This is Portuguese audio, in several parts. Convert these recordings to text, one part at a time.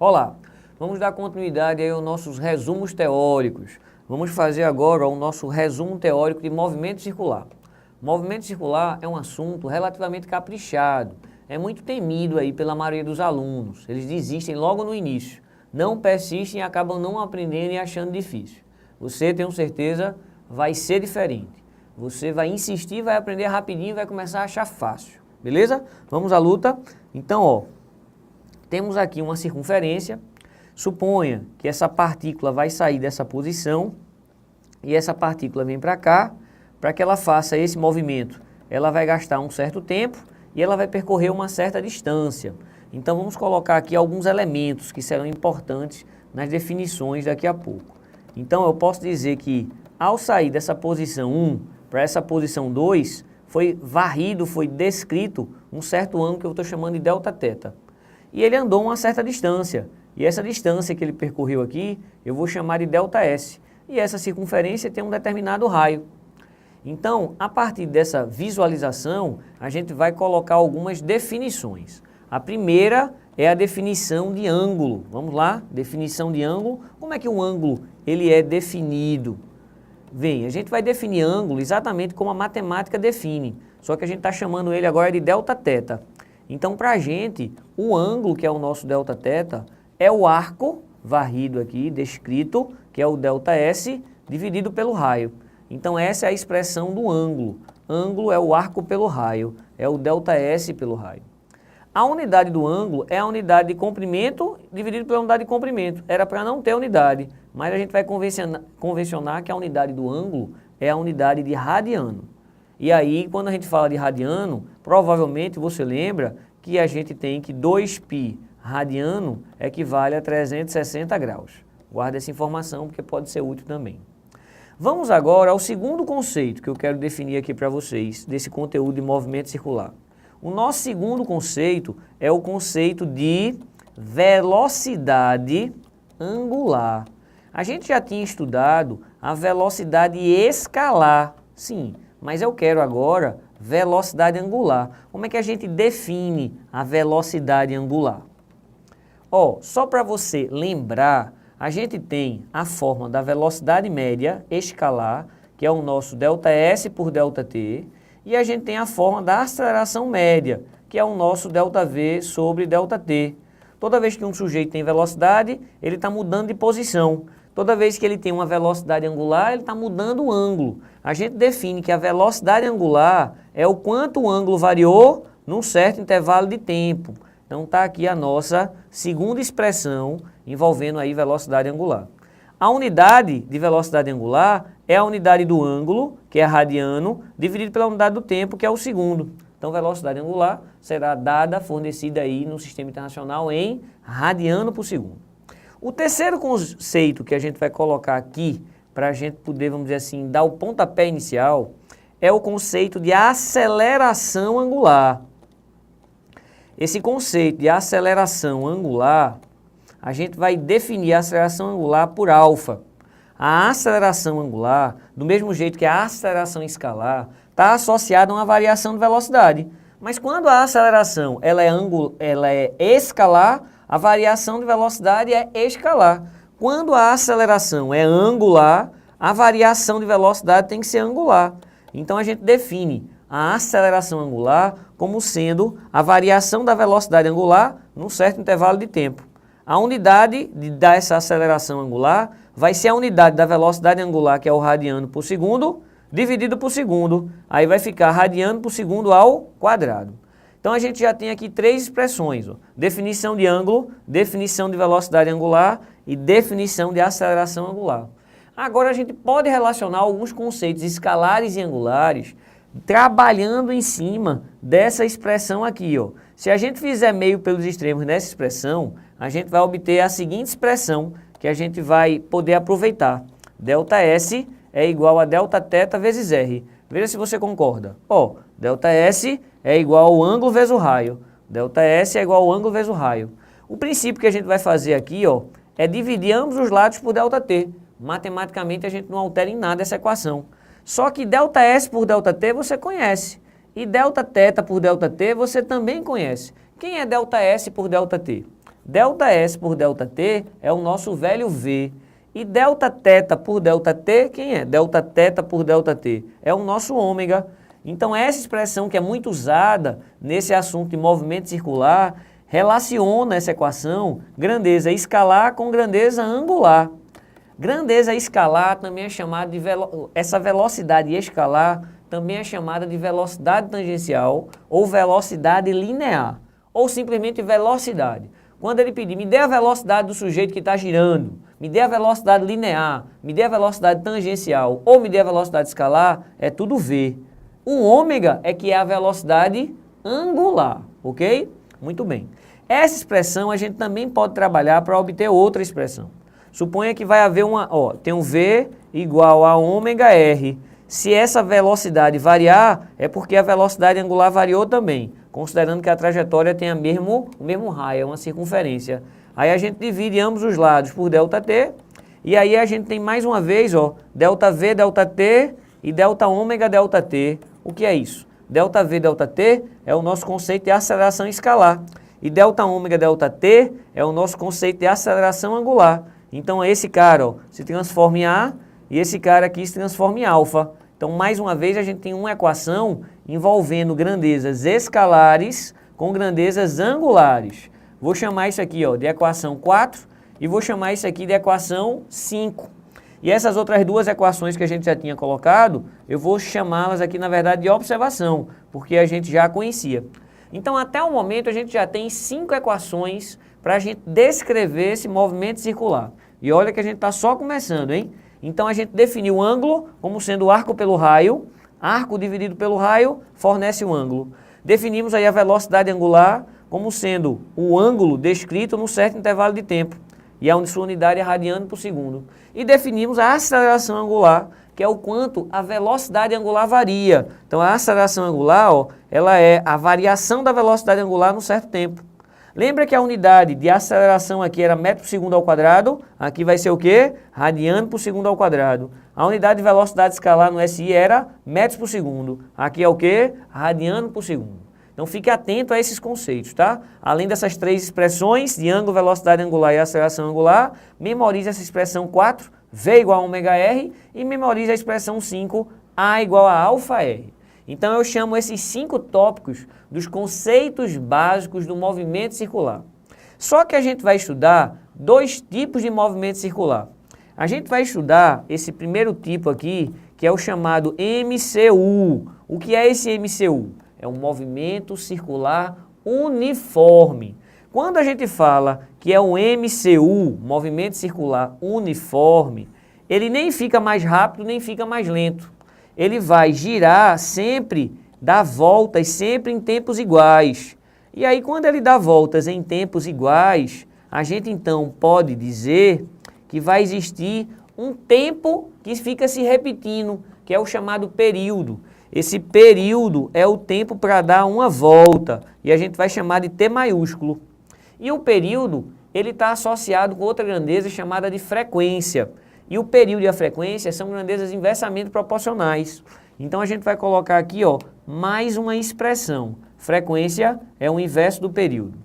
Olá, vamos dar continuidade aí aos nossos resumos teóricos. Vamos fazer agora o nosso resumo teórico de movimento circular. Movimento circular é um assunto relativamente caprichado, é muito temido aí pela maioria dos alunos. Eles desistem logo no início, não persistem e acabam não aprendendo e achando difícil. Você, tenho certeza, vai ser diferente. Você vai insistir, vai aprender rapidinho e vai começar a achar fácil. Beleza? Vamos à luta? Então, ó, temos aqui uma circunferência. Suponha que essa partícula vai sair dessa posição e essa partícula vem para cá. Para que ela faça esse movimento, ela vai gastar um certo tempo e ela vai percorrer uma certa distância. Então vamos colocar aqui alguns elementos que serão importantes nas definições daqui a pouco. Então eu posso dizer que ao sair dessa posição 1 para essa posição 2, foi varrido, foi descrito um certo ângulo que eu estou chamando de delta-teta. E ele andou uma certa distância. E essa distância que ele percorreu aqui, eu vou chamar de delta-s. E essa circunferência tem um determinado raio. Então, a partir dessa visualização, a gente vai colocar algumas definições. A primeira é a definição de ângulo. Vamos lá? Definição de ângulo. Como é que um ângulo ele é definido? Bem, a gente vai definir ângulo exatamente como a matemática define, só que a gente está chamando ele agora de delta-teta. Então, para a gente, o ângulo, que é o nosso delta-teta, é o arco varrido aqui, descrito, que é o delta-s, dividido pelo raio. Então, essa é a expressão do ângulo. Ângulo é o arco pelo raio, é o delta-s pelo raio. A unidade do ângulo é a unidade de comprimento dividido pela unidade de comprimento. Era para não ter unidade, mas a gente vai convencionar que a unidade do ângulo é a unidade de radiano. E aí, quando a gente fala de radiano, provavelmente você lembra que a gente tem que 2π radiano equivale a 360 graus. Guarda essa informação porque pode ser útil também. Vamos agora ao segundo conceito que eu quero definir aqui para vocês, desse conteúdo de movimento circular. O nosso segundo conceito é o conceito de velocidade angular. A gente já tinha estudado a velocidade escalar, sim, mas eu quero agora velocidade angular. Como é que a gente define a velocidade angular? Ó, só para você lembrar, a gente tem a forma da velocidade média escalar, que é o nosso ΔS por ΔT, e a gente tem a forma da aceleração média, que é o nosso ΔV sobre ΔT. Toda vez que um sujeito tem velocidade, ele está mudando de posição. Toda vez que ele tem uma velocidade angular, ele está mudando o ângulo. A gente define que a velocidade angular é o quanto o ângulo variou num certo intervalo de tempo. Então está aqui a nossa segunda expressão envolvendo aí velocidade angular. A unidade de velocidade angular é a unidade do ângulo, que é radiano, dividido pela unidade do tempo, que é o segundo. Então, velocidade angular será dada, fornecida aí no Sistema Internacional em radiano por segundo. O terceiro conceito que a gente vai colocar aqui, para a gente poder, vamos dizer assim, dar o pontapé inicial, é o conceito de aceleração angular. Esse conceito de aceleração angular, a gente vai definir a aceleração angular por alfa. A aceleração angular, do mesmo jeito que a aceleração escalar, está associada a uma variação de velocidade. Mas quando a aceleração ela é escalar, a variação de velocidade é escalar. Quando a aceleração é angular, a variação de velocidade tem que ser angular. Então a gente define a aceleração angular como sendo a variação da velocidade angular num certo intervalo de tempo. A unidade dessa aceleração angular vai ser a unidade da velocidade angular, que é o radiano por segundo, dividido por segundo. Aí vai ficar radiano por segundo ao quadrado. Então a gente já tem aqui três expressões, ó. Definição de ângulo, definição de velocidade angular e definição de aceleração angular. Agora a gente pode relacionar alguns conceitos escalares e angulares trabalhando em cima dessa expressão aqui, ó. Se a gente fizer meio pelos extremos nessa expressão, a gente vai obter a seguinte expressão que a gente vai poder aproveitar. ΔS é igual a Δθ vezes R. Veja se você concorda. Ó, ΔS é igual ao ângulo vezes o raio. ΔS é igual ao ângulo vezes o raio. O princípio que a gente vai fazer aqui, ó, é dividir ambos os lados por ΔT. Matematicamente a gente não altera em nada essa equação. Só que ΔS por ΔT você conhece. E Δθ por ΔT você também conhece. Quem é ΔS por ΔT? ΔS por ΔT é o nosso velho V. E Δθ por ΔT, quem é? Δθ por ΔT é o nosso ômega. Então essa expressão que é muito usada nesse assunto de movimento circular, relaciona essa equação grandeza escalar com grandeza angular. Grandeza escalar também é chamada de essa velocidade escalar também é chamada de velocidade tangencial ou velocidade linear, ou simplesmente velocidade. Quando ele pedir, me dê a velocidade do sujeito que está girando, me dê a velocidade linear, me dê a velocidade tangencial ou me dê a velocidade escalar, é tudo V. O ômega é que é a velocidade angular, ok? Muito bem. Essa expressão a gente também pode trabalhar para obter outra expressão. Suponha que vai haver tem um V igual a ômega R. Se essa velocidade variar, é porque a velocidade angular variou também, considerando que a trajetória tem o mesmo raio, é uma circunferência. Aí a gente divide ambos os lados por ΔT, e aí a gente tem mais uma vez, ΔV, ΔT e ΔΩ, ΔT. O que é isso? ΔV, ΔT é o nosso conceito de aceleração escalar, e ΔΩ, ΔT é o nosso conceito de aceleração angular. Então esse cara se transforma em A, e esse cara aqui se transforma em alfa. Então, mais uma vez, a gente tem uma equação envolvendo grandezas escalares com grandezas angulares. Vou chamar isso aqui de equação 4 e vou chamar isso aqui de equação 5. E essas outras duas equações que a gente já tinha colocado, eu vou chamá-las aqui, na verdade, de observação, porque a gente já conhecia. Então, até o momento, a gente já tem 5 equações para a gente descrever esse movimento circular. E olha que a gente está só começando, hein? Então a gente definiu o ângulo como sendo o arco pelo raio, arco dividido pelo raio fornece o ângulo. Definimos aí a velocidade angular como sendo o ângulo descrito num certo intervalo de tempo, e a sua unidade é radiano por segundo. E definimos a aceleração angular, que é o quanto a velocidade angular varia. Então a aceleração angular, ela é a variação da velocidade angular num certo tempo. Lembra que a unidade de aceleração aqui era metro por segundo ao quadrado, aqui vai ser o quê? Radiano por segundo ao quadrado. A unidade de velocidade escalar no SI era metros por segundo, aqui é o quê? Radiano por segundo. Então fique atento a esses conceitos, tá? Além dessas 3 expressões de ângulo, velocidade angular e aceleração angular, memorize essa expressão 4, V igual a ômega R, e memorize a expressão 5, A igual a alfa R. Então eu chamo esses 5 tópicos dos conceitos básicos do movimento circular. Só que a gente vai estudar 2 tipos de movimento circular. A gente vai estudar esse primeiro tipo aqui, que é o chamado MCU. O que é esse MCU? É um movimento circular uniforme. Quando a gente fala que é um MCU, movimento circular uniforme, ele nem fica mais rápido, nem fica mais lento. Ele vai girar sempre, dar voltas sempre em tempos iguais. E aí, quando ele dá voltas em tempos iguais, a gente então pode dizer que vai existir um tempo que fica se repetindo, que é o chamado período. Esse período é o tempo para dar uma volta, e a gente vai chamar de T maiúsculo. E o período, ele está associado com outra grandeza chamada de frequência. E o período e a frequência são grandezas inversamente proporcionais. Então a gente vai colocar aqui, mais uma expressão. Frequência é o inverso do período.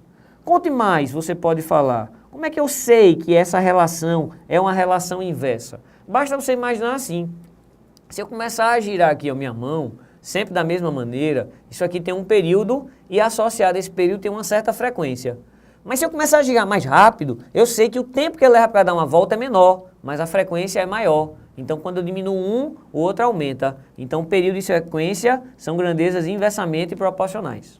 Conte mais, você pode falar. Como é que eu sei que essa relação é uma relação inversa? Basta você imaginar assim. Se eu começar a girar aqui a minha mão, sempre da mesma maneira, isso aqui tem um período e associado a esse período tem uma certa frequência. Mas se eu começar a girar mais rápido, eu sei que o tempo que ele leva para dar uma volta é menor, mas a frequência é maior. Então, quando eu diminuo um, o outro aumenta. Então, período e frequência são grandezas inversamente proporcionais.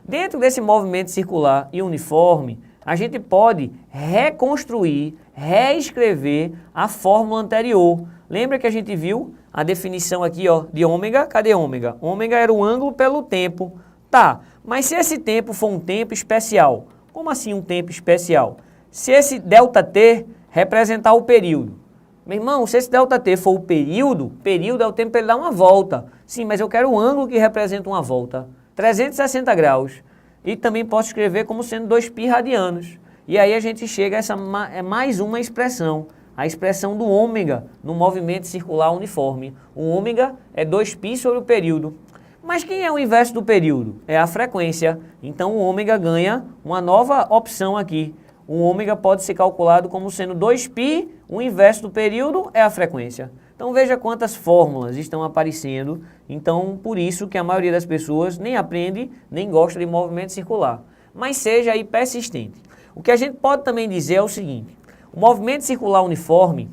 Dentro desse movimento circular e uniforme, a gente pode reconstruir, reescrever a fórmula anterior. Lembra que a gente viu a definição aqui de ômega? Cadê ômega? Ômega era o ângulo pelo tempo. Tá, mas se esse tempo for um tempo especial, como assim um tempo especial? Se esse ΔT representar o período. Meu irmão, se esse ΔT for o período é o tempo para ele dar uma volta. Sim, mas eu quero o ângulo que representa uma volta. 360 graus. E também posso escrever como sendo 2π radianos. E aí a gente chega a essa mais uma expressão. A expressão do ômega no movimento circular uniforme. O ômega é 2π sobre o período. Mas quem é o inverso do período? É a frequência. Então o ômega ganha uma nova opção aqui. o ômega pode ser calculado como sendo 2π, o inverso do período é a frequência. Então veja quantas fórmulas estão aparecendo, então por isso que a maioria das pessoas nem aprende, nem gosta de movimento circular. Mas seja aí persistente. O que a gente pode também dizer é o seguinte, o movimento circular uniforme,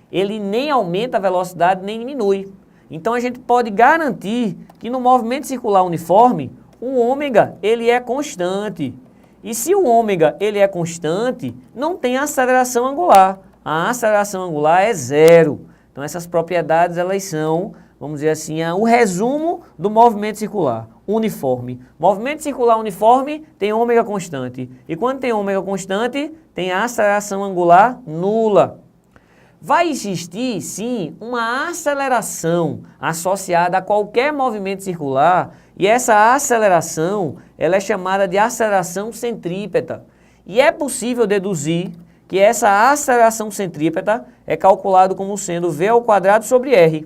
ele nem aumenta a velocidade nem diminui. Então a gente pode garantir que no movimento circular uniforme, o ômega ele é constante. E se o ômega ele é constante, não tem aceleração angular. A aceleração angular é zero. Então essas propriedades elas são, vamos dizer assim, o resumo do movimento circular uniforme. Movimento circular uniforme tem ômega constante. E quando tem ômega constante, tem aceleração angular nula. Vai existir, sim, uma aceleração associada a qualquer movimento circular e essa aceleração ela é chamada de aceleração centrípeta. E é possível deduzir que essa aceleração centrípeta é calculado como sendo v² sobre r.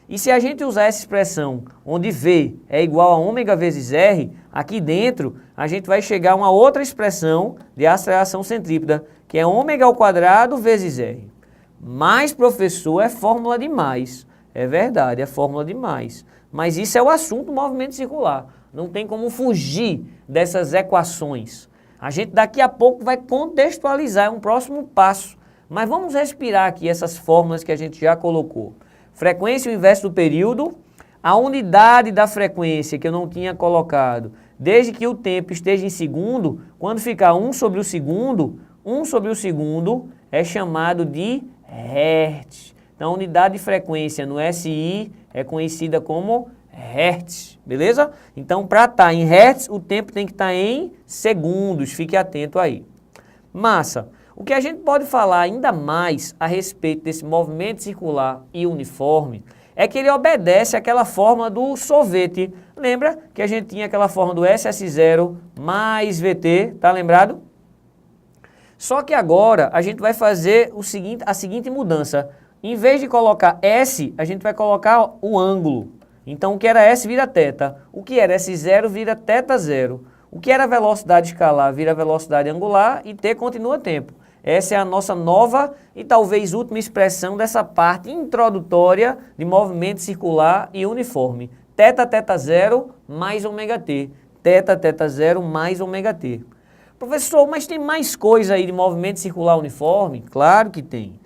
E se a gente usar essa expressão, onde v é igual a ômega vezes r, aqui dentro a gente vai chegar a uma outra expressão de aceleração centrípeta, que é ômega² vezes r. Mas, professor, é fórmula de mais. É verdade, é fórmula de mais. Mas isso é o assunto do movimento circular. Não tem como fugir dessas equações. A gente daqui a pouco vai contextualizar, é um próximo passo. Mas vamos respirar aqui essas fórmulas que a gente já colocou. Frequência, o inverso do período. A unidade da frequência que eu não tinha colocado, desde que o tempo esteja em segundo, quando ficar 1 sobre o segundo, 1 sobre o segundo é chamado de Hertz. Então, a unidade de frequência no SI é conhecida como Hertz, beleza? Então, para estar em Hertz, o tempo tem que estar em segundos, fique atento aí. Massa, o que a gente pode falar ainda mais a respeito desse movimento circular e uniforme é que ele obedece àquela fórmula do sorvete. Lembra que a gente tinha aquela fórmula do SS0 mais VT, tá lembrado? Só que agora a gente vai fazer a seguinte mudança. Em vez de colocar S, a gente vai colocar o ângulo. Então o que era S vira θ. O que era S0 vira θ0. O que era velocidade escalar vira velocidade angular e T continua tempo. Essa é a nossa nova e talvez última expressão dessa parte introdutória de movimento circular e uniforme. θ0 mais ômega-t. θ0 mais ômega-t. Professor, mas tem mais coisa aí de movimento circular uniforme? Claro que tem.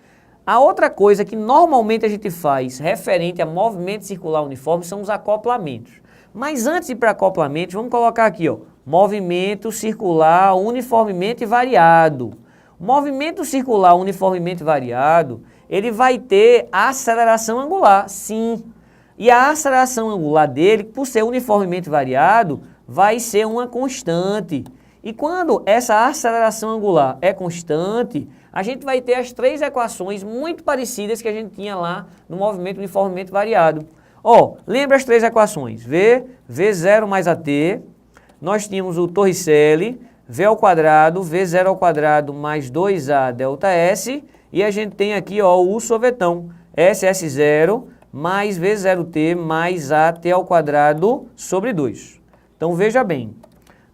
A outra coisa que normalmente a gente faz referente a movimento circular uniforme são os acoplamentos. Mas antes de ir para acoplamentos, vamos colocar aqui, ó, movimento circular uniformemente variado. O movimento circular uniformemente variado, ele vai ter aceleração angular, sim. E a aceleração angular dele, por ser uniformemente variado, vai ser uma constante. E quando essa aceleração angular é constante, a gente vai ter as três equações muito parecidas que a gente tinha lá no movimento uniformemente variado. Ó, lembra as três equações? V0 mais AT, nós tínhamos o Torricelli, V² V0² mais 2A ΔS, e a gente tem aqui ó, o sorvetão, SS0 mais V0T mais AT² sobre 2. Então veja bem.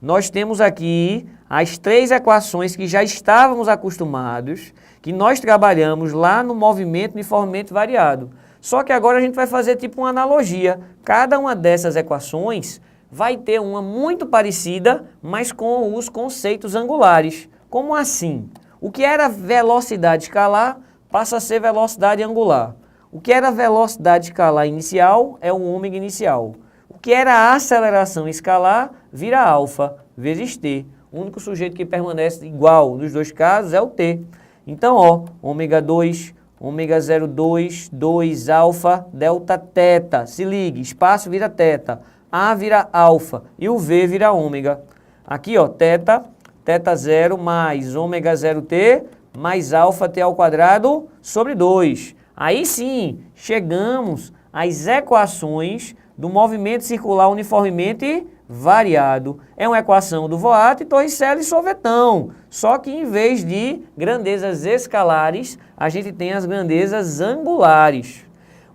Nós temos aqui as três equações que já estávamos acostumados, que nós trabalhamos lá no movimento uniformemente variado. Só que agora a gente vai fazer tipo uma analogia. Cada uma dessas equações vai ter uma muito parecida, mas com os conceitos angulares. Como assim? O que era velocidade escalar passa a ser velocidade angular. O que era velocidade escalar inicial é o ômega inicial. O que era a aceleração escalar vira alfa vezes t. O único sujeito que permanece igual nos dois casos é o t. Então, ó, ômega 2, ômega 02, 2 alfa, delta θ. Se ligue, espaço vira θ, A vira alfa e o V vira ômega. Aqui, ó, θ, θ0 mais ômega 0t mais alfa t² sobre 2. Aí sim, chegamos às equações do movimento circular uniformemente variado. É uma equação do Voat, Torricelli e sorvetão. Só que em vez de grandezas escalares, a gente tem as grandezas angulares.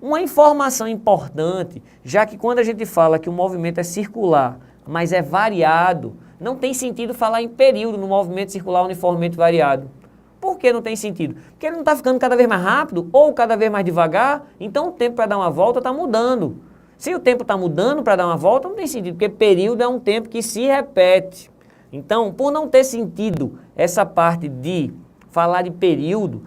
Uma informação importante, já que quando a gente fala que o movimento é circular, mas é variado, não tem sentido falar em período no movimento circular uniformemente variado. Por que não tem sentido? Porque ele não está ficando cada vez mais rápido ou cada vez mais devagar, então o tempo para dar uma volta está mudando. Se o tempo está mudando para dar uma volta, não tem sentido, porque período é um tempo que se repete. Então, por não ter sentido essa parte de falar de período,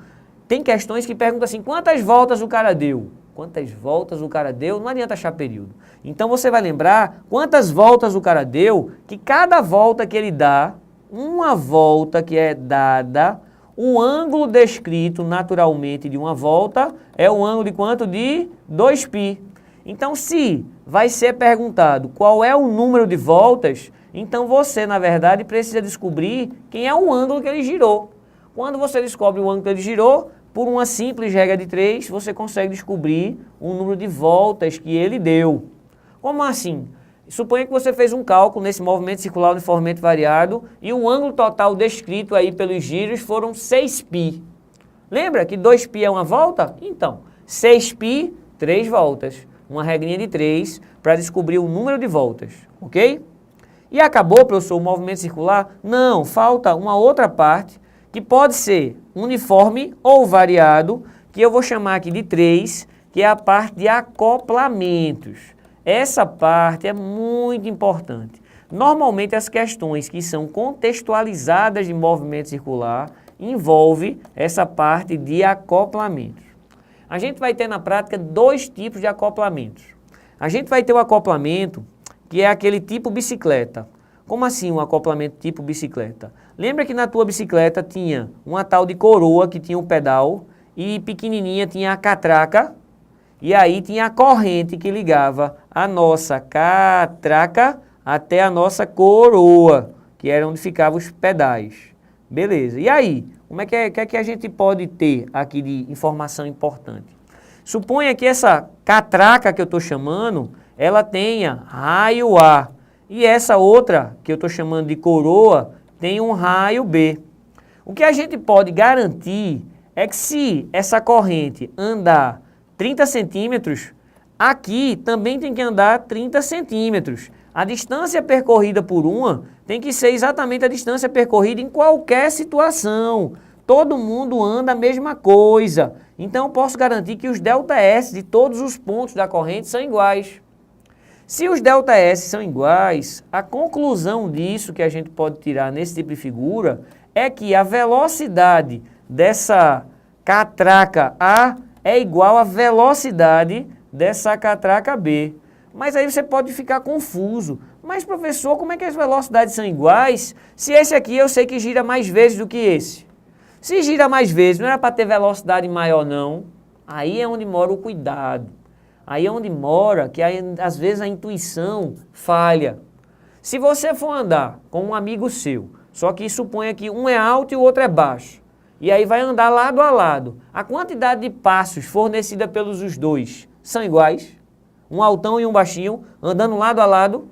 tem questões que perguntam assim, quantas voltas o cara deu? Quantas voltas o cara deu? Não adianta achar período. Então você vai lembrar quantas voltas o cara deu, que cada volta que ele dá, uma volta que é dada, o ângulo descrito naturalmente de uma volta é o ângulo de quanto? De 2π. Então, se vai ser perguntado qual é o número de voltas, então você, na verdade, precisa descobrir quem é o ângulo que ele girou. Quando você descobre o ângulo que ele girou, por uma simples regra de 3, você consegue descobrir o número de voltas que ele deu. Como assim? Suponha que você fez um cálculo nesse movimento circular uniformemente variado e o ângulo total descrito aí pelos giros foram 6π. Lembra que 2π é uma volta? Então, 6π, 3 voltas. Uma regrinha de 3 para descobrir o número de voltas, ok? E acabou, professor, o movimento circular? Não, falta uma outra parte que pode ser uniforme ou variado, que eu vou chamar aqui de 3, que é a parte de acoplamentos. Essa parte é muito importante. Normalmente as questões que são contextualizadas de movimento circular envolvem essa parte de acoplamentos. A gente vai ter na prática 2 tipos de acoplamentos. A gente vai ter o acoplamento que é aquele tipo bicicleta. Como assim um acoplamento tipo bicicleta? Lembra que na tua bicicleta tinha uma tal de coroa que tinha um pedal e pequenininha tinha a catraca e aí tinha a corrente que ligava a nossa catraca até a nossa coroa, que era onde ficavam os pedais. Beleza. E aí, como é que a gente pode ter aqui de informação importante? Suponha que essa catraca que eu estou chamando, ela tenha raio A. E essa outra, que eu estou chamando de coroa, tem um raio B. O que a gente pode garantir é que se essa corrente andar 30 centímetros, aqui também tem que andar 30 centímetros. A distância percorrida por uma tem que ser exatamente a distância percorrida em qualquer situação. Todo mundo anda a mesma coisa. Então eu posso garantir que os ΔS de todos os pontos da corrente são iguais. Se os ΔS são iguais, a conclusão disso que a gente pode tirar nesse tipo de figura é que a velocidade dessa catraca A é igual à velocidade dessa catraca B. Mas aí você pode ficar confuso. Mas professor, como é que as velocidades são iguais se esse aqui eu sei que gira mais vezes do que esse? Se gira mais vezes, não era para ter velocidade maior não? Aí é onde mora o cuidado. Aí é onde mora que às vezes a intuição falha. Se você for andar com um amigo seu, só que suponha que um é alto e o outro é baixo, e aí vai andar lado a lado, a quantidade de passos fornecida pelos os dois são iguais? Um altão e um baixinho andando lado a lado?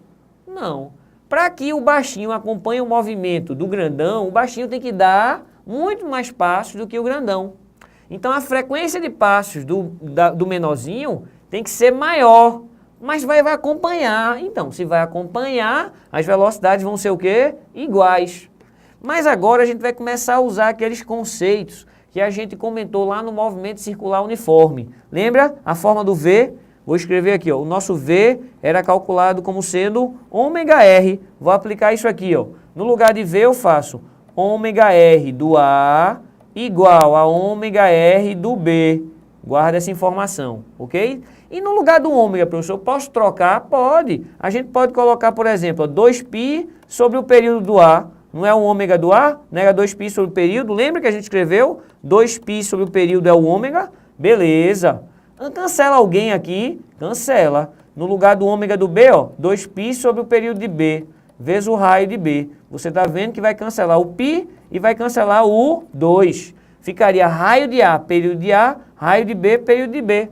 Não. Para que o baixinho acompanhe o movimento do grandão, o baixinho tem que dar muito mais passos do que o grandão. Então a frequência de passos do menorzinho tem que ser maior, mas vai acompanhar. Então, se vai acompanhar, as velocidades vão ser o quê? Iguais. Mas agora a gente vai começar a usar aqueles conceitos que a gente comentou lá no movimento circular uniforme. Lembra a forma do V? Vou escrever aqui, ó. O nosso V era calculado como sendo ômega-r. Vou aplicar isso aqui, ó. No lugar de V eu faço ômega-r do A igual a ômega-r do B. Guarda essa informação, ok? E no lugar do ômega, professor, posso trocar? Pode. A gente pode colocar, por exemplo, 2π sobre o período do A. Não é o ômega do A? Nega 2π sobre o período. Lembra que a gente escreveu? 2π sobre o período é o ômega? Beleza. Cancela alguém aqui? Cancela. No lugar do ômega do B, ó, 2π sobre o período de B, vezes o raio de B. Você está vendo que vai cancelar o π e vai cancelar o 2. Ficaria raio de A, período de A, raio de B, período de B.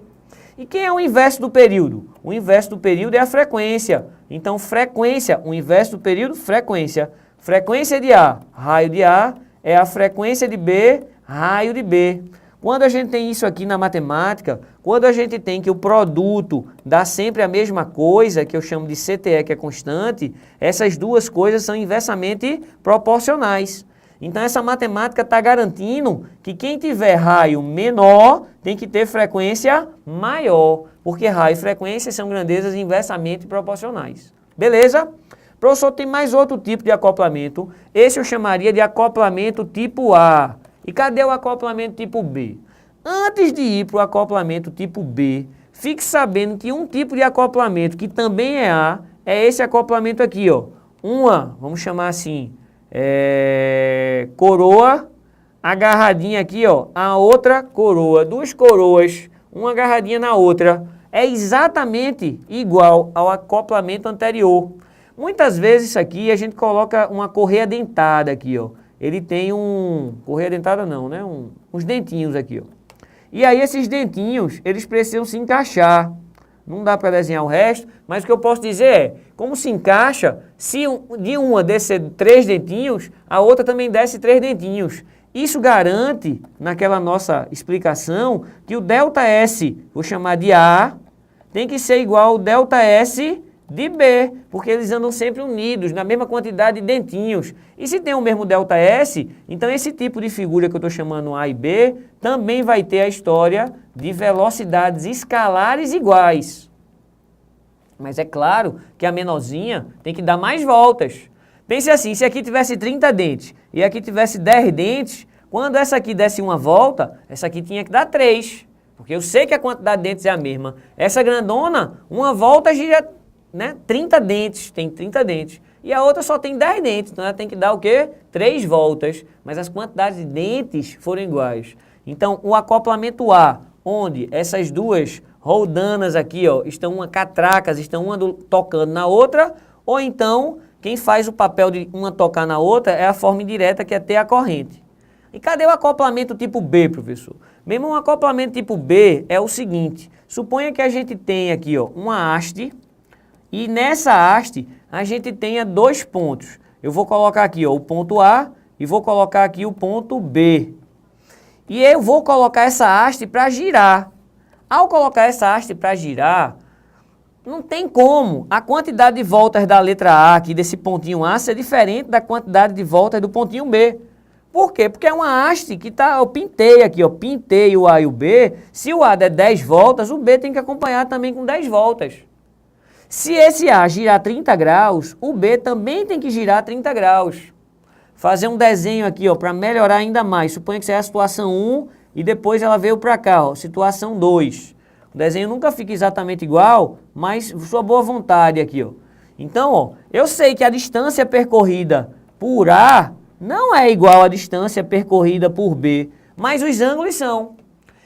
E quem é o inverso do período? O inverso do período é a frequência. Então, frequência, o inverso do período, frequência. Frequência de A, raio de A, é a frequência de B, raio de B. Quando a gente tem isso aqui na matemática, quando a gente tem que o produto dá sempre a mesma coisa, que eu chamo de CTE, que é constante, essas duas coisas são inversamente proporcionais. Então essa matemática está garantindo que quem tiver raio menor tem que ter frequência maior, porque raio e frequência são grandezas inversamente proporcionais. Beleza? Professor, tem mais outro tipo de acoplamento. Esse eu chamaria de acoplamento tipo A. E cadê o acoplamento tipo B? Antes de ir para o acoplamento tipo B, fique sabendo que um tipo de acoplamento que também é A, é esse acoplamento aqui, ó. Vamos chamar assim, coroa agarradinha aqui, ó, a outra coroa. Duas coroas, uma agarradinha na outra. É exatamente igual ao acoplamento anterior. Muitas vezes isso aqui a gente coloca uma correia dentada aqui, ó. Ele tem correia dentada não, né? Uns dentinhos aqui, ó. E aí esses dentinhos, eles precisam se encaixar. Não dá para desenhar o resto, mas o que eu posso dizer é, como se encaixa, se de uma descer 3 dentinhos, a outra também desce 3 dentinhos. Isso garante, naquela nossa explicação, que o ΔS, vou chamar de A, tem que ser igual ao ΔS de B, porque eles andam sempre unidos, na mesma quantidade de dentinhos. E se tem o mesmo ΔS, então esse tipo de figura que eu estou chamando A e B, também vai ter a história de velocidades escalares iguais. Mas é claro que a menorzinha tem que dar mais voltas. Pense assim, se aqui tivesse 30 dentes e aqui tivesse 10 dentes, quando essa aqui desse uma volta, essa aqui tinha que dar 3. Porque eu sei que a quantidade de dentes é a mesma. Essa grandona, uma volta gira, né, 30 dentes, tem 30 dentes. E a outra só tem 10 dentes, então ela tem que dar o quê? 3 voltas. Mas as quantidades de dentes foram iguais. Então, o acoplamento A, onde essas duas roldanas aqui, ó, estão catracas, estão uma tocando na outra, ou então, quem faz o papel de uma tocar na outra é a forma indireta, que é ter a corrente. E cadê o acoplamento tipo B, professor? Mesmo um acoplamento tipo B é o seguinte, suponha que a gente tenha aqui, ó, uma haste, e nessa haste a gente tenha 2 pontos. Eu vou colocar aqui, ó, o ponto A e vou colocar aqui o ponto B. E eu vou colocar essa haste para girar. Ao colocar essa haste para girar, não tem como a quantidade de voltas da letra A aqui, desse pontinho A, ser diferente da quantidade de voltas do pontinho B. Por quê? Porque é uma haste que eu pintei aqui, ó, pintei o A e o B. Se o A der 10 voltas, o B tem que acompanhar também com 10 voltas. Se esse A girar 30 graus, o B também tem que girar 30 graus. Fazer um desenho aqui, ó, para melhorar ainda mais. Suponha que seja a situação 1 e depois ela veio para cá, ó, situação 2. O desenho nunca fica exatamente igual, mas sua boa vontade aqui, ó. Então, ó, eu sei que a distância percorrida por A não é igual à distância percorrida por B, mas os ângulos são.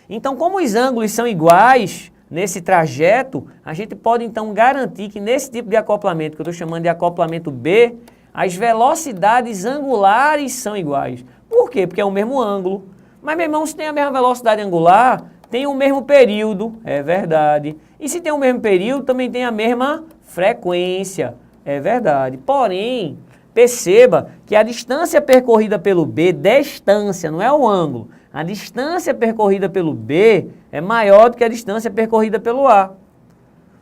Então, como os ângulos são iguais nesse trajeto, a gente pode então garantir que nesse tipo de acoplamento, que eu estou chamando de acoplamento B, as velocidades angulares são iguais. Por quê? Porque é o mesmo ângulo. Mas, meu irmão, se tem a mesma velocidade angular, tem o mesmo período, é verdade. E se tem o mesmo período, também tem a mesma frequência, é verdade. Porém, perceba que a distância percorrida pelo B, distância, não é o ângulo, a distância percorrida pelo B é maior do que a distância percorrida pelo A.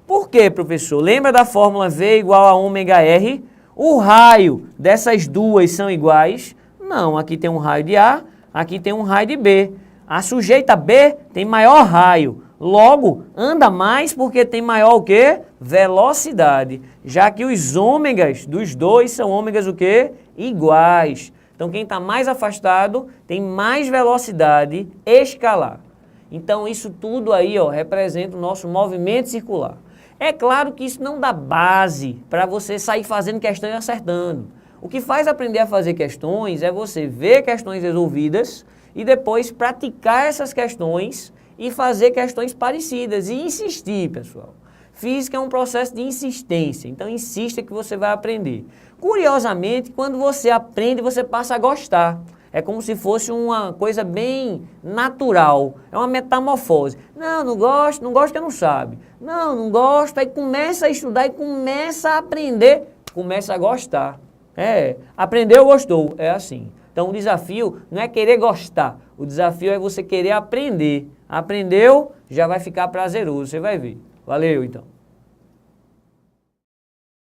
Por quê, professor? Lembra da fórmula V igual a ômega R? O raio dessas duas são iguais? Não, aqui tem um raio de A, aqui tem um raio de B. A sujeita B tem maior raio, logo anda mais porque tem maior o quê? Velocidade, já que os ômegas dos dois são ômegas o quê? Iguais. Então quem está mais afastado tem mais velocidade escalar. Então isso tudo aí, ó, representa o nosso movimento circular. É claro que isso não dá base para você sair fazendo questão e acertando. O que faz aprender a fazer questões é você ver questões resolvidas e depois praticar essas questões e fazer questões parecidas e insistir, pessoal. Física é um processo de insistência, então insista que você vai aprender. Curiosamente, quando você aprende, você passa a gostar. É como se fosse uma coisa bem natural, é uma metamorfose. Não gosto porque não sabe. Não gosto, aí começa a estudar e começa a aprender, começa a gostar. Aprendeu, gostou, é assim. Então o desafio não é querer gostar, o desafio é você querer aprender. Aprendeu, já vai ficar prazeroso, você vai ver. Valeu então.